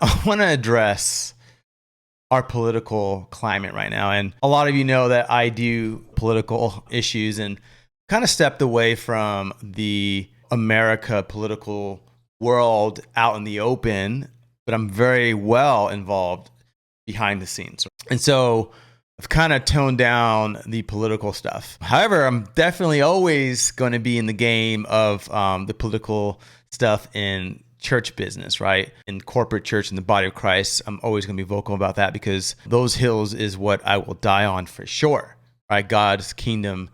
I want to address our political climate right now. And a lot of you know that I do political issues and kind of stepped away from the America political world out in the open, but I'm very well involved behind the scenes. And so I've kind of toned down the political stuff. However, I'm definitely always going to be in the game of the political stuff in church business, right? In corporate church, in the body of Christ. I'm always going to be vocal about that because those hills is what I will die on for sure, right? God's kingdom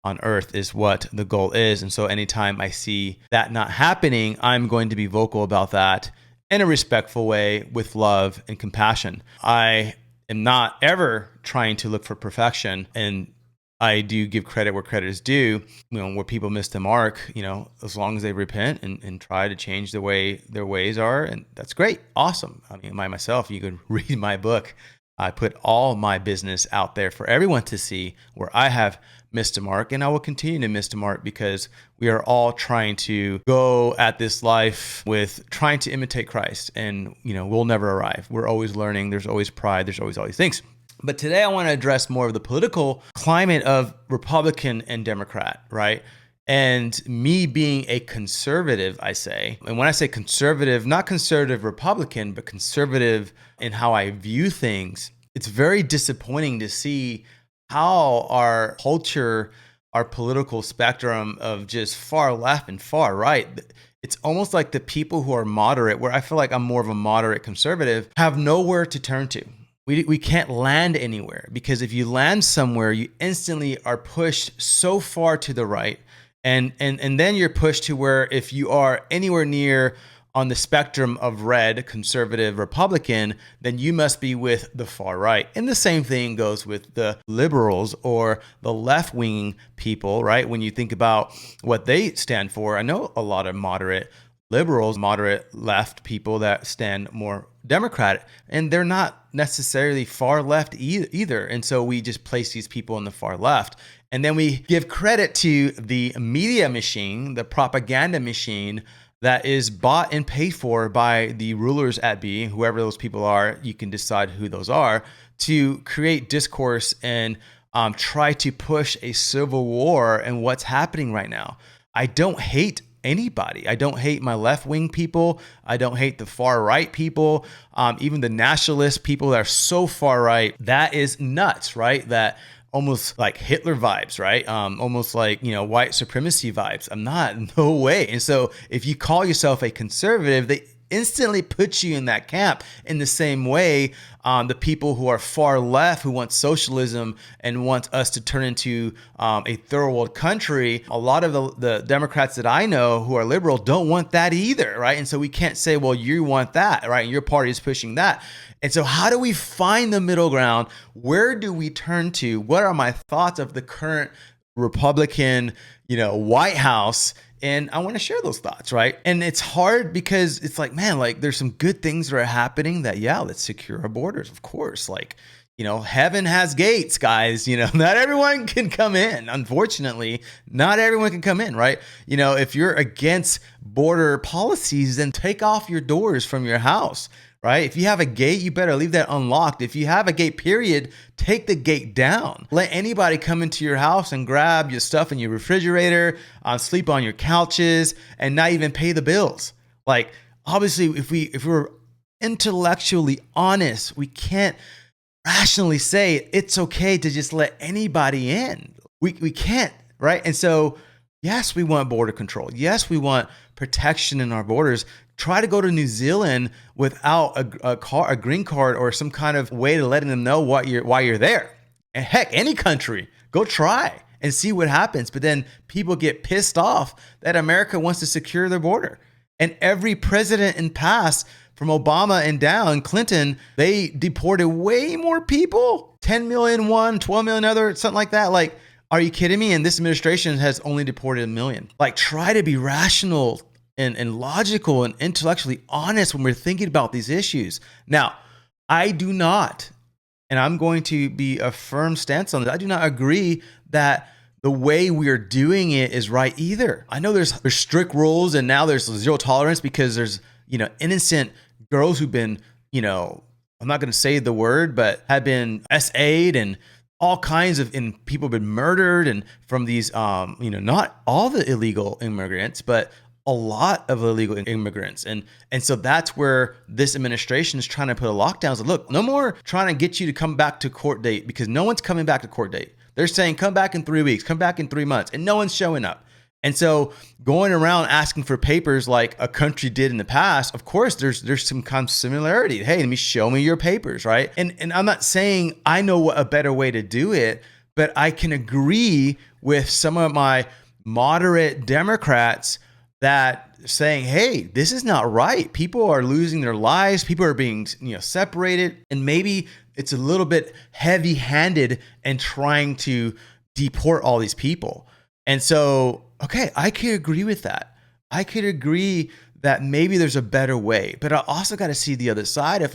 on earth is what the goal is. And so anytime I see that not happening, I'm going to be vocal about that in a respectful way with love and compassion. I am not ever trying to look for perfection, and I do give credit where credit is due. Where people miss the mark, as long as they repent and try to change the way their ways are, and that's great, awesome. I mean, myself, you can read my book. I put all my business out there for everyone to see where I have missed a mark, and I will continue to miss the mark because we are all trying to go at this life with trying to imitate Christ, and we'll never arrive. We're always learning. There's always pride. There's always all these things. But today I want to address more of the political climate of Republican and Democrat, right? And me being a conservative, I say, and when I say conservative, not conservative Republican, but conservative in how I view things, it's very disappointing to see how our culture, our political spectrum of just far left and far right, it's almost like the people who are moderate, where I feel like I'm more of a moderate conservative, have nowhere to turn to. We can't land anywhere, because if you land somewhere, you instantly are pushed so far to the right. And then you're pushed to where if you are anywhere near on the spectrum of red, conservative, Republican, then you must be with the far right. And the same thing goes with the liberals or the left-wing people, right? When you think about what they stand for, I know a lot of moderate liberals, moderate left people that stand more Democratic, and they're not necessarily far left either. And so we just place these people in the far left. And then we give credit to the media machine, the propaganda machine that is bought and paid for by the rulers at be, whoever those people are. You can decide who those are, to create discourse and try to push a civil war in what's happening right now. I don't hate anybody. I don't hate my left-wing people. I don't hate the far-right people. Even the nationalist people that are so far right, that is nuts, right? That almost like Hitler vibes, right? Almost like, white supremacy vibes. I'm not, no way. And so if you call yourself a conservative, they instantly put you in that camp. In the same way, the people who are far left, who want socialism and want us to turn into a third world country, a lot of the Democrats that I know who are liberal don't want that either, right? And so we can't say, well, you want that, right? And your party is pushing that. And so how do we find the middle ground? Where do we turn to? What are my thoughts of the current Republican, White House? And I want to share those thoughts, right? And it's hard because it's like, man, like there's some good things that are happening that, yeah, let's secure our borders, of course. Like, heaven has gates, guys. Not everyone can come in. Unfortunately, not everyone can come in, right? If you're against border policies, then take off your doors from your house, right? If you have a gate, you better leave that unlocked. If you have a gate, period, take the gate down. Let anybody come into your house and grab your stuff in your refrigerator, sleep on your couches, and not even pay the bills. Like, obviously, if we're intellectually honest, we can't rationally say it's okay to just let anybody in. We can't, right? And so, yes, we want border control. Yes, we want protection in our borders. Try to go to New Zealand without a green card or some kind of way to letting them know why you're there. And heck, any country, go try and see what happens. But then people get pissed off that America wants to secure their border. And every president in past, from Obama and down, Clinton, they deported way more people. 10 million one, 12 million other, something like that. Like, are you kidding me? And this administration has only deported 1 million. Like, try to be rational and logical and intellectually honest when we're thinking about these issues. Now, I do not, and I'm going to be a firm stance on this, I do not agree that the way we are doing it is right either. I know there's strict rules, and now there's zero tolerance because there's innocent girls who've been, I'm not going to say the word, but have been SA'd and all kinds of, and people have been murdered, and from these, not all the illegal immigrants, but a lot of illegal immigrants. And so that's where this administration is trying to put a lockdown. So look, no more trying to get you to come back to court date, because no one's coming back to court date. They're saying, come back in 3 weeks, come back in 3 months, and no one's showing up. And so going around asking for papers like a country did in the past, of course, there's some kind of similarity. Hey, let me show me your papers, right? And I'm not saying I know a better way to do it, but I can agree with some of my moderate Democrats that saying, hey, this is not right. People are losing their lives. People are being, separated. And maybe it's a little bit heavy-handed in trying to deport all these people. And so, okay, I could agree with that. I could agree that maybe there's a better way, but I also got to see the other side of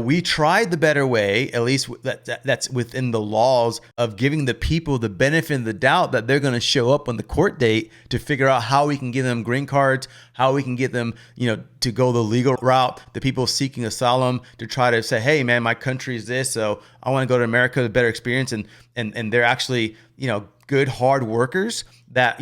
we tried the better way, at least that's within the laws of giving the people the benefit of the doubt that they're going to show up on the court date, to figure out how we can give them green cards, how we can get them, to go the legal route, the people seeking asylum, to try to say, hey man, my country is this, so I want to go to America with a better experience. And they're actually, good hard workers that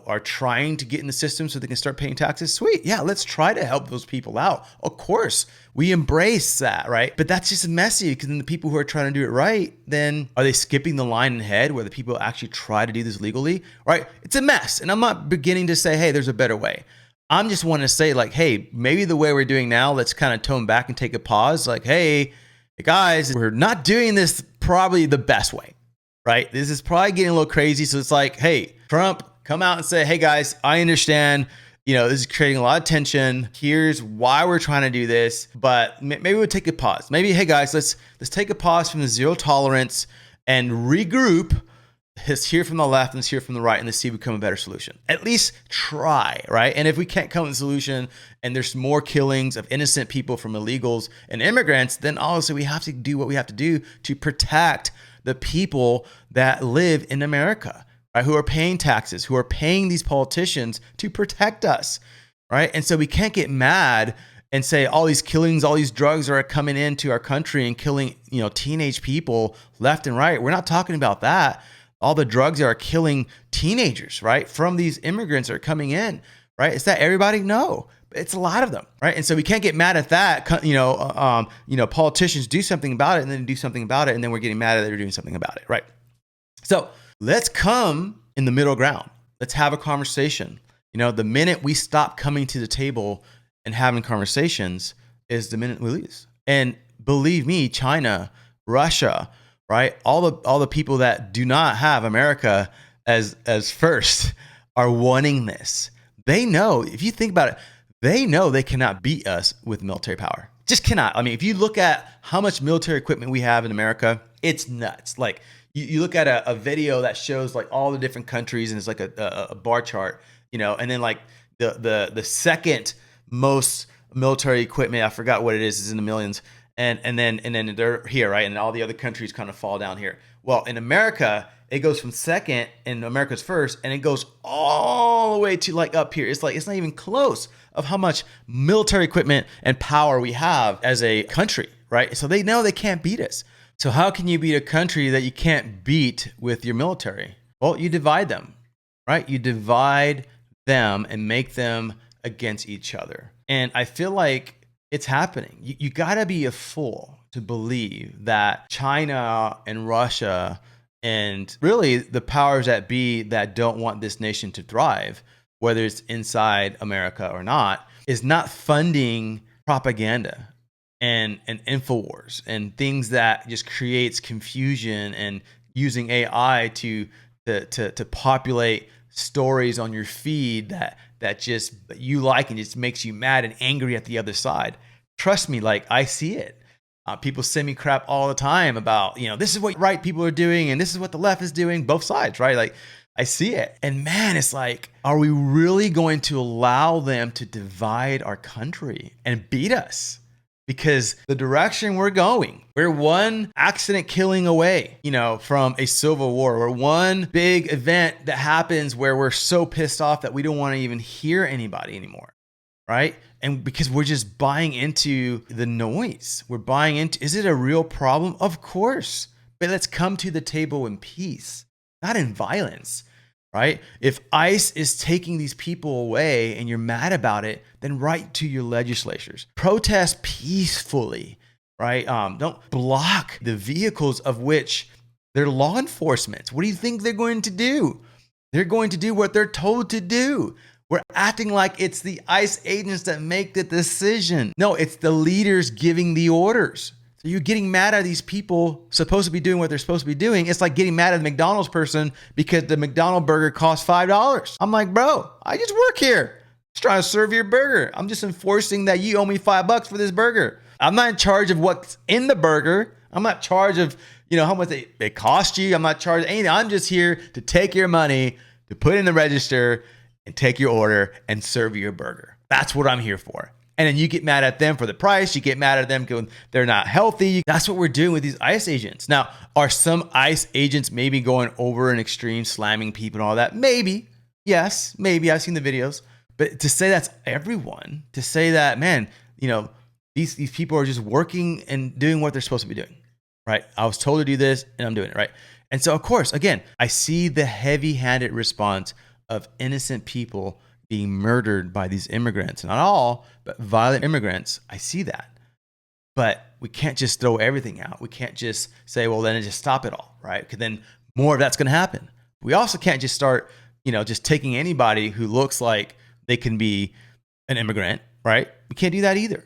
are trying to get in the system so they can start paying taxes. Sweet, yeah, let's try to help those people out. Of course, we embrace that, right? But that's just messy, because then the people who are trying to do it right, then are they skipping the line ahead where the people actually try to do this legally, right? It's a mess, and I'm not beginning to say, hey, there's a better way. I'm just wanting to say hey, maybe the way we're doing now, let's kind of tone back and take a pause. Hey guys, we're not doing this probably the best way. Right? This is probably getting a little crazy. So it's hey, Trump, come out and say, hey guys, I understand, this is creating a lot of tension. Here's why we're trying to do this, but maybe we'll take a pause. Maybe, hey guys, let's take a pause from the zero tolerance and regroup. Let's hear from the left and let's hear from the right, and let's see if we come a better solution. At least try, right? And if we can't come to a solution and there's more killings of innocent people from illegals and immigrants, then obviously we have to do what we have to do to protect the people that live in America, right? Who are paying taxes, who are paying these politicians to protect us, right? And so we can't get mad and say all these killings, all these drugs are coming into our country and killing, teenage people left and right. We're not talking about that. All the drugs are killing teenagers, right? From these immigrants that are coming in, right? Is that everybody? No. It's a lot of them, right? And so we can't get mad at that. Politicians do something about it, and then do something about it, and then we're getting mad at they're doing something about it, right? So let's come in the middle ground. Let's have a conversation. The minute we stop coming to the table and having conversations is the minute we lose. And believe me, China, Russia, right? All the people that do not have America as first are wanting this. They know, if you think about it, they know they cannot beat us with military power. Just cannot. I mean, if you look at how much military equipment we have in America, it's nuts. You look at a video that shows all the different countries, and it's a bar chart, and then the second most military equipment, I forgot what it is in the millions. And then they're here, right? And all the other countries kind of fall down here. Well, in America, it goes from second, and America's first, and it goes all the way to up here. It's not even close of how much military equipment and power we have as a country, right? So they know they can't beat us. So how can you beat a country that you can't beat with your military? Well, you divide them, right? You divide them and make them against each other. And I feel like it's happening. You got to be a fool to believe that China and Russia and really the powers that be that don't want this nation to thrive, whether it's inside America or not, is not funding propaganda and InfoWars and things that just creates confusion, and using AI to populate stories on your feed that just you like and just makes you mad and angry at the other side. Trust me, I see it. People send me crap all the time about, this is what right people are doing and this is what the left is doing, both sides, right? I see it. And man, it's are we really going to allow them to divide our country and beat us? Because the direction we're going, we're one accident killing away, from a civil war. We're one big event that happens where we're so pissed off that we don't want to even hear anybody anymore, right? And because we're just buying into the noise, we're buying into, is it a real problem? Of course, but let's come to the table in peace, not in violence, right? If ICE is taking these people away and you're mad about it, then write to your legislatures. Protest peacefully, right? Don't block the vehicles of which they're law enforcement. What do you think they're going to do? They're going to do what they're told to do. We're acting like it's the ICE agents that make the decision. No, it's the leaders giving the orders. So you're getting mad at these people supposed to be doing what they're supposed to be doing. It's like getting mad at the McDonald's person because the McDonald's burger costs $5. I'm like, bro, I just work here. Just trying to serve your burger. I'm just enforcing that you owe me $5 for this burger. I'm not in charge of what's in the burger. I'm not in charge of, how much it cost you. I'm not charged anything. I'm just here to take your money, to put in the register and take your order and serve you your burger. That's what I'm here for. And then you get mad at them for the price. You get mad at them because they're not healthy. That's what we're doing with these ICE agents. Now, are some ICE agents maybe going over an extreme, slamming people and all that? Maybe. Yes, maybe. I've seen the videos. But to say that's everyone, to say that, man, these people are just working and doing what they're supposed to be doing, right? I was told to do this and I'm doing it, right? And so, of course, again, I see the heavy-handed response of innocent people being murdered by these immigrants. Not all, but violent immigrants. I see that. But we can't just throw everything out. We can't just say, well, then just stop it all, right? Because then more of that's going to happen. We also can't just start, just taking anybody who looks like they can be an immigrant, right? We can't do that either.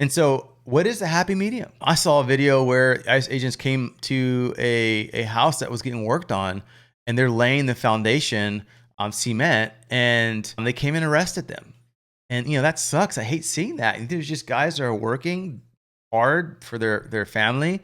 And so what is the happy medium? I saw a video where ICE agents came to a house that was getting worked on, and they're laying the foundation on cement, and they came and arrested them. And, that sucks. I hate seeing that. There's just guys that are working hard for their family.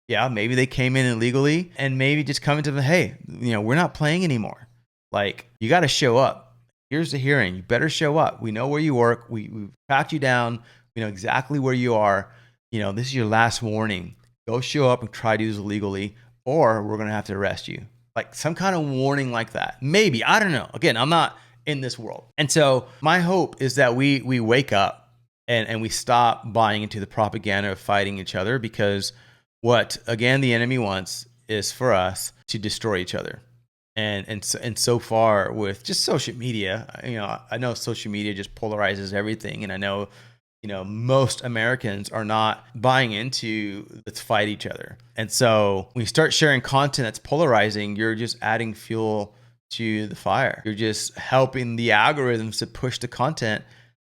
Yeah, maybe they came in illegally, and maybe just coming to them, hey, we're not playing anymore. Like, you got to show up. Here's the hearing. You better show up. We know where you work. We've tracked you down. We know exactly where you are. This is your last warning. Go show up and try to do this illegally, or we're going to have to arrest you. Like some kind of warning like that. Maybe. I don't know. Again, I'm not in this world. And so my hope is that we wake up and we stop buying into the propaganda of fighting each other, because what, again, the enemy wants is for us to destroy each other. And so far with just social media, I know social media just polarizes everything. And I know, most Americans are not buying into let's fight each other. And so when you start sharing content that's polarizing, you're just adding fuel to the fire. You're just helping the algorithms to push the content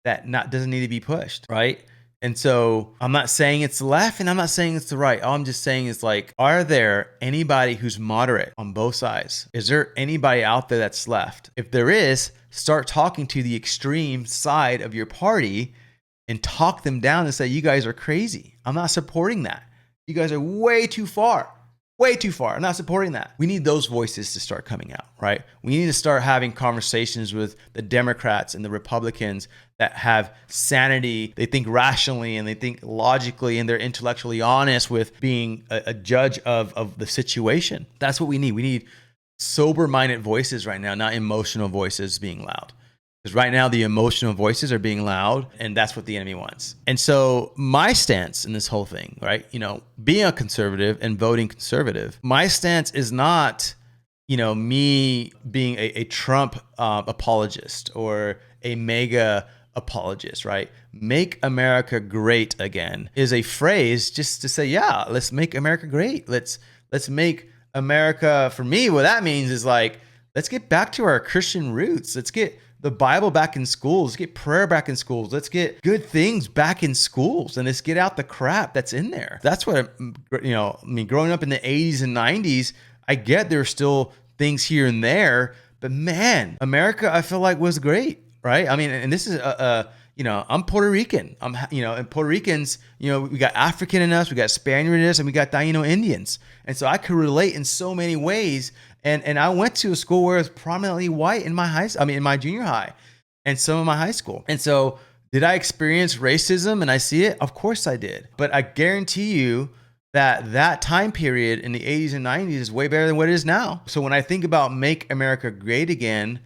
that doesn't need to be pushed, right? And so I'm not saying it's the left and I'm not saying it's the right. All I'm just saying is, like, are there anybody who's moderate on both sides? Is there anybody out there that's left? If there is, start talking to the extreme side of your party and talk them down and say, you guys are crazy. I'm not supporting that. You guys are way too far. Way too far. I'm not supporting that. We need those voices to start coming out, right? We need to start having conversations with the Democrats and the Republicans that have sanity. They think rationally and they think logically, and they're intellectually honest with being a judge of the situation. That's what we need. We need sober-minded voices right now, not emotional voices being loud. Because right now the emotional voices are being loud, and that's what the enemy wants. And so my stance in this whole thing, right? Being a conservative and voting conservative, my stance is not, me being a Trump apologist or a MAGA apologist, right? Make America great again is a phrase just to say, yeah, let's make America great. Let's make America, for me, what that means is, like, let's get back to our Christian roots. Let's get the Bible back in schools. Let's get prayer back in schools. Let's get good things back in schools, and let's get out the crap that's in there. That's what, growing up in the 80s and 90s, I get there were still things here and there, but man, America, I feel like, was great, right? I mean, and this is I'm Puerto Rican. And Puerto Ricans, we got African in us, we got Spaniard in us, and we got Taino Indians. And so I could relate in so many ways. And I went to a school where it was prominently white in my junior high and some of my high school. And so did I experience racism and I see it? Of course I did. But I guarantee you that time period in the 80s and 90s is way better than what it is now. So when I think about make America great again,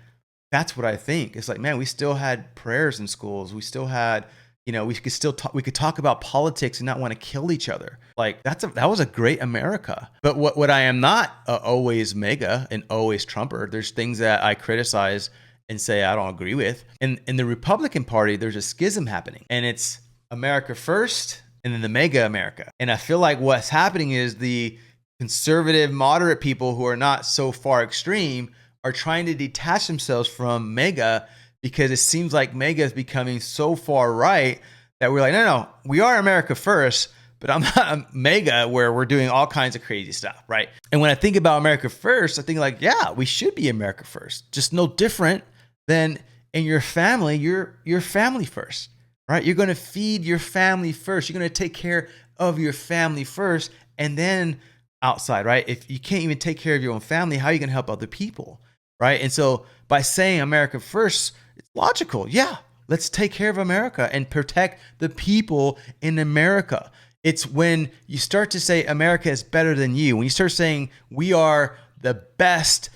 That's what I think. It's like, man, we still had prayers in schools. We still had, we could still talk, we could talk about politics and not want to kill each other. Like that was a great America. But what I am not always mega and always Trumper. There's things that I criticize and say I don't agree with. And in the Republican Party, there's a schism happening, and it's America first and then the mega America. And I feel like what's happening is the conservative, moderate people who are not so far extreme are trying to detach themselves from mega, because it seems like mega is becoming so far right that we're like, no, we are America first, but I'm not a mega where we're doing all kinds of crazy stuff, right? And when I think about America first, I think like, yeah, we should be America first. Just no different than in your family, you're family first, right? You're going to feed your family first. You're going to take care of your family first, and then outside, right? If you can't even take care of your own family, how are you going to help other people, right? And so by saying America first, it's logical. Yeah, let's take care of America and protect the people in America. It's when you start to say America is better than you, when you start saying we are the best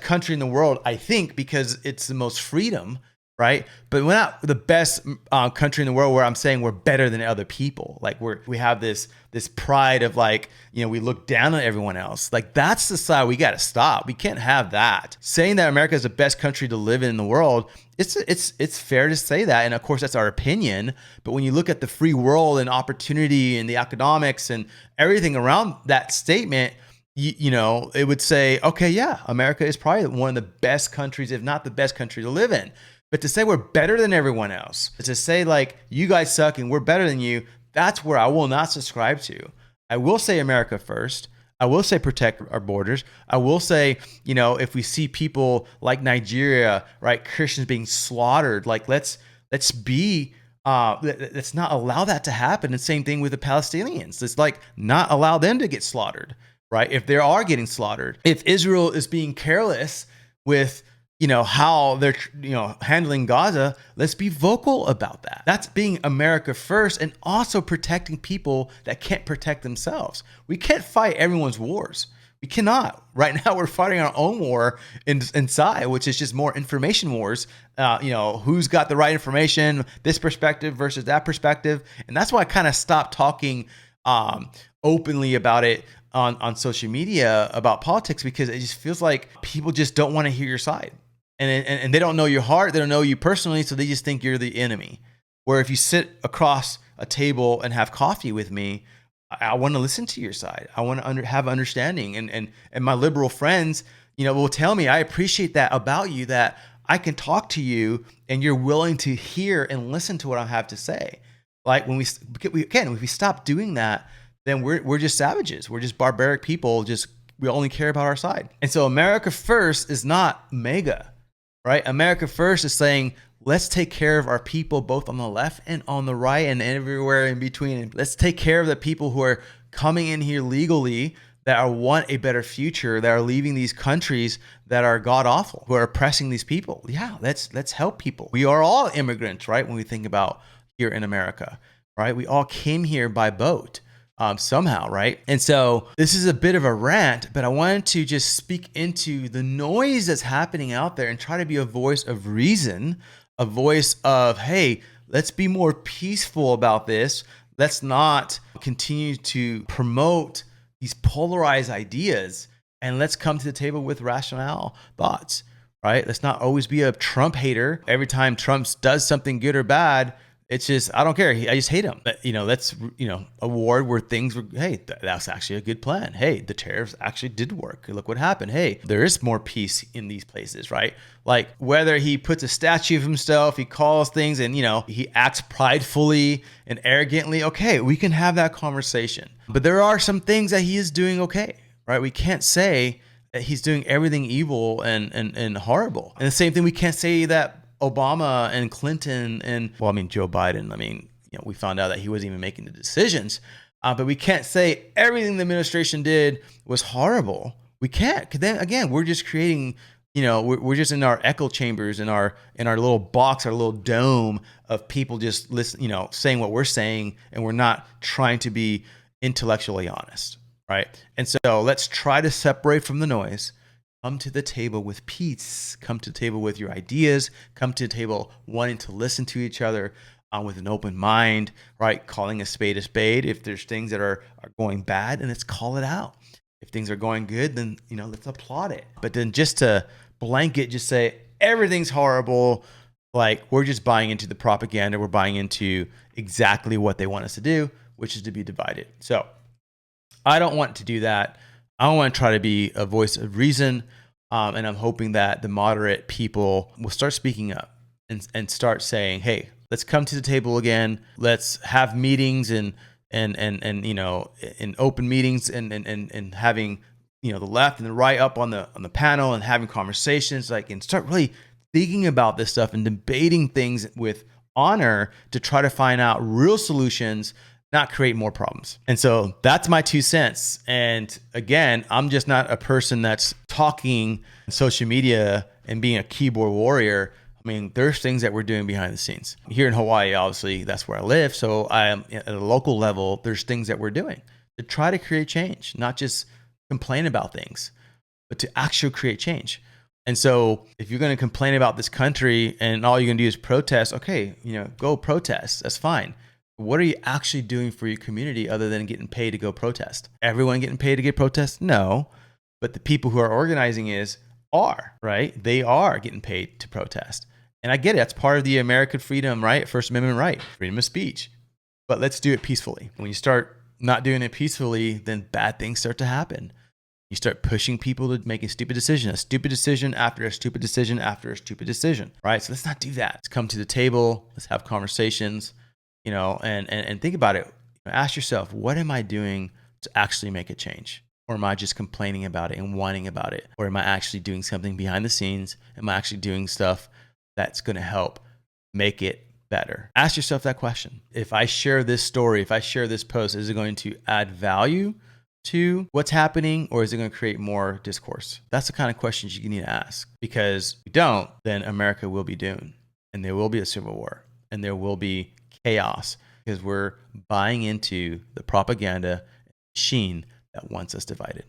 country in the world, I think, because it's the most freedom, right? But we're not the best country in the world where I'm saying we're better than other people. Like we have this pride of like, we look down on everyone else. Like that's the side we got to stop. We can't have that. Saying that America is the best country to live in the world, it's fair to say that. And of course that's our opinion. But when you look at the free world and opportunity and the economics and everything around that statement, it would say, okay, yeah, America is probably one of the best countries, if not the best country to live in. But to say we're better than everyone else, to say like you guys suck and we're better than you, that's where I will not subscribe to. I will say America first. I will say protect our borders. I will say, if we see people like Nigeria, right, Christians being slaughtered, like let's not allow that to happen. And same thing with the Palestinians. It's like not allow them to get slaughtered, right? If they are getting slaughtered, if Israel is being careless with how they're, handling Gaza, let's be vocal about that. That's being America first, and also protecting people that can't protect themselves. We can't fight everyone's wars. We cannot. Right now, we're fighting our own war inside, which is just more information wars. Who's got the right information, this perspective versus that perspective. And that's why I kind of stopped talking openly about it on social media about politics, because it just feels like people just don't want to hear your side. And they don't know your heart. They don't know you personally. So they just think you're the enemy. Where if you sit across a table and have coffee with me, I want to listen to your side. I want to have understanding. And my liberal friends, will tell me, I appreciate that about you, that I can talk to you and you're willing to hear and listen to what I have to say. Like if we stop doing that, then we're just savages. We're just barbaric people. We only care about our side. And so America first is not mega. Right? America first is saying, let's take care of our people, both on the left and on the right and everywhere in between. Let's take care of the people who are coming in here legally, that want a better future, that are leaving these countries that are god awful, who are oppressing these people. Yeah, let's help people. We are all immigrants, right? When we think about here in America, right? We all came here by boat. Somehow, right? And so this is a bit of a rant, but I wanted to just speak into the noise that's happening out there and try to be a voice of reason, a voice of, hey, let's be more peaceful about this. Let's not continue to promote these polarized ideas, and let's come to the table with rational thoughts, right? Let's not always be a Trump hater. Every time Trump does something good or bad, it's just, I don't care. I just hate him. That's, a war where things were, hey, that's actually a good plan. Hey, the tariffs actually did work. Look what happened. Hey, there is more peace in these places, right? Like whether he puts a statue of himself, he calls things and, he acts pridefully and arrogantly. Okay, we can have that conversation. But there are some things that he is doing okay, right? We can't say that he's doing everything evil and horrible. And the same thing, we can't say that Obama and Clinton and, Joe Biden, we found out that he wasn't even making the decisions. But we can't say everything the administration did was horrible. We can't, because then again, we're just creating, we're just in our echo chambers, in our little box, our little dome of people just listen, saying what we're saying, and we're not trying to be intellectually honest, right? And so let's try to separate from the noise. Come to the table with peace. Come to the table with your ideas. Come to the table wanting to listen to each other with an open mind, right? Calling a spade a spade. If there's things that are going bad, then let's call it out. If things are going good, then, let's applaud it. But then just to blanket, just say everything's horrible, like we're just buying into the propaganda. We're buying into exactly what they want us to do, which is to be divided. So I don't want to do that. I don't want to try to be a voice of reason. And I'm hoping that the moderate people will start speaking up and start saying, hey, let's come to the table again. Let's have meetings and in open meetings and having, the left and the right up on the panel and having conversations, and start really thinking about this stuff and debating things with honor to try to find out real solutions, not create more problems. And so that's my 2 cents. And again, I'm just not a person that's talking on social media and being a keyboard warrior. I mean, there's things that we're doing behind the scenes. Here in Hawaii, obviously, that's where I live. So I am at a local level, there's things that we're doing to try to create change, not just complain about things, but to actually create change. And so if you're going to complain about this country and all you're going to do is protest, okay, go protest. That's fine. What are you actually doing for your community other than getting paid to go protest? Everyone getting paid to get protest? No. But the people who are organizing are, right? They are getting paid to protest. And I get it. That's part of the American freedom, right? First Amendment right, freedom of speech. But let's do it peacefully. When you start not doing it peacefully, then bad things start to happen. You start pushing people to make a stupid decision after a stupid decision after a stupid decision, right? So let's not do that. Let's come to the table. Let's have conversations, and think about it. Ask yourself, what am I doing to actually make a change? Or am I just complaining about it and whining about it? Or am I actually doing something behind the scenes? Am I actually doing stuff that's going to help make it better? Ask yourself that question. If I share this story, if I share this post, is it going to add value to what's happening, or is it going to create more discourse? That's the kind of questions you need to ask, because if you don't, then America will be doomed, and there will be a civil war, and there will be chaos, because we're buying into the propaganda machine that wants us divided.